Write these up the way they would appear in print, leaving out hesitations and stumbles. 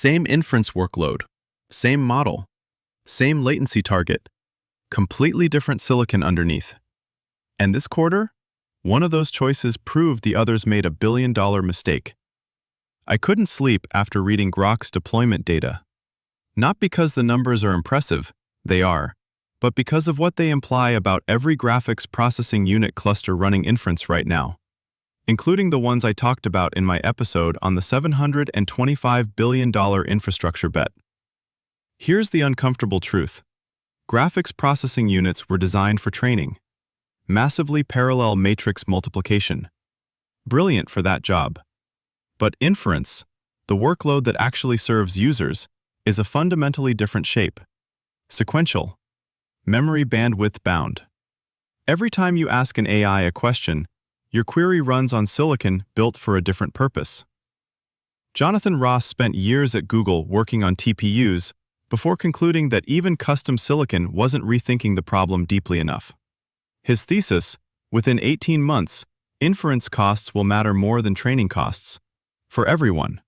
Same inference workload, same model, same latency target, completely different silicon underneath. And this quarter, one of those choices proved the others made a billion-dollar mistake. I couldn't sleep after reading Groq's deployment data. Not because the numbers are impressive, they are, but because of what they imply about every graphics processing unit cluster running inference right now, including the ones I talked about in my episode on the $725 billion infrastructure bet. Here's the uncomfortable truth. Graphics processing units were designed for training. Massively parallel matrix multiplication. Brilliant for that job. But inference, the workload that actually serves users, is a fundamentally different shape. Sequential. Memory bandwidth bound. Every time you ask an AI a question, your query runs on silicon built for a different purpose. Jonathan Ross spent years at Google working on TPUs before concluding that even custom silicon wasn't rethinking the problem deeply enough. His thesis, within 18 months, inference costs will matter more than training costs, for everyone.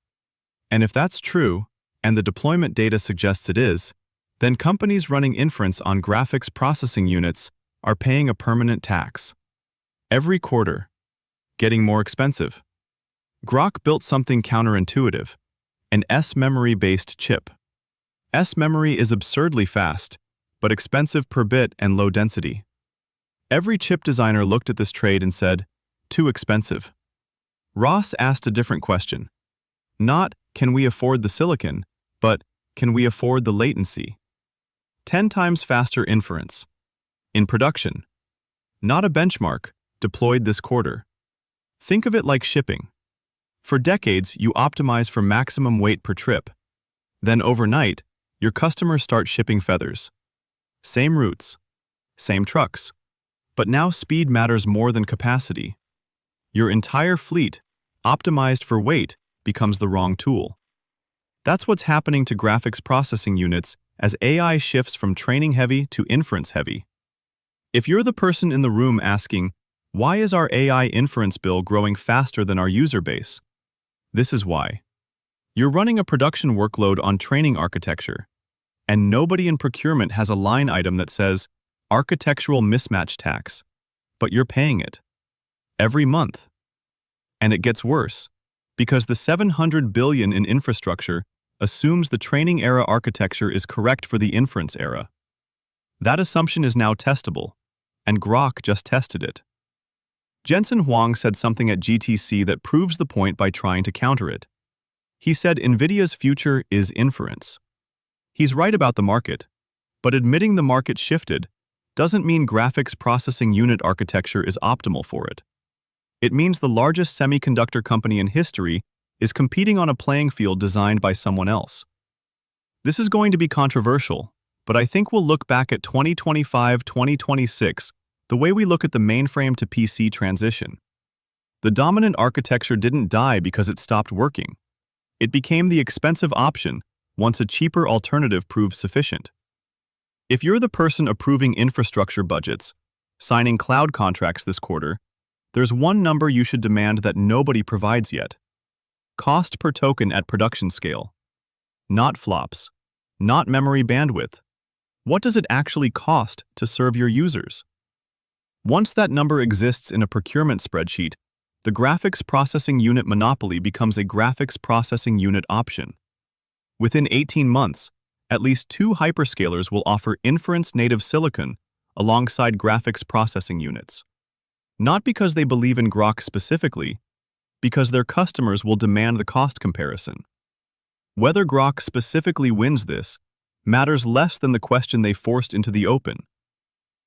And if that's true, and the deployment data suggests it is, then companies running inference on graphics processing units are paying a permanent tax. Every quarter. Getting more expensive. Groq built something counterintuitive, an S-memory-based chip. S-memory is absurdly fast, but expensive per bit and low density. Every chip designer looked at this trade and said, too expensive. Ross asked a different question. Not, can we afford the silicon, but, can we afford the latency? 10 times faster inference. In production. Not a benchmark, deployed this quarter. Think of it like shipping. For decades, you optimize for maximum weight per trip. Then overnight, your customers start shipping feathers. Same routes. Same trucks. But now speed matters more than capacity. Your entire fleet, optimized for weight, becomes the wrong tool. That's what's happening to graphics processing units as AI shifts from training-heavy to inference-heavy. If you're the person in the room asking, why is our AI inference bill growing faster than our user base? This is why. You're running a production workload on training architecture, and nobody in procurement has a line item that says, architectural mismatch tax, but you're paying it. Every month. And it gets worse, because the $700 billion in infrastructure assumes the training era architecture is correct for the inference era. That assumption is now testable, and Groq just tested it. Jensen Huang said something at GTC that proves the point by trying to counter it. He said NVIDIA's future is inference. He's right about the market, but admitting the market shifted doesn't mean graphics processing unit architecture is optimal for it. It means the largest semiconductor company in history is competing on a playing field designed by someone else. This is going to be controversial, but I think we'll look back at 2025-2026 the way we look at the mainframe to PC transition. The dominant architecture didn't die because it stopped working. It became the expensive option once a cheaper alternative proved sufficient. If you're the person approving infrastructure budgets, signing cloud contracts this quarter, there's one number you should demand that nobody provides yet. Cost per token at production scale. Not flops. Not memory bandwidth. What does it actually cost to serve your users? Once that number exists in a procurement spreadsheet, the graphics processing unit monopoly becomes a graphics processing unit option. Within 18 months, at least 2 hyperscalers will offer inference-native silicon alongside graphics processing units. Not because they believe in Groq specifically, because their customers will demand the cost comparison. Whether Groq specifically wins this matters less than the question they forced into the open.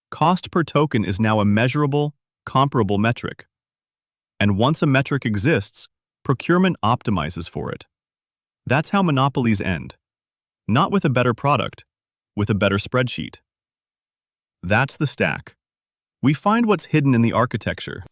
Cost per token is now a measurable, comparable metric. And once a metric exists, procurement optimizes for it. That's how monopolies end. Not with a better product, with a better spreadsheet. That's the stack. We find what's hidden in the architecture.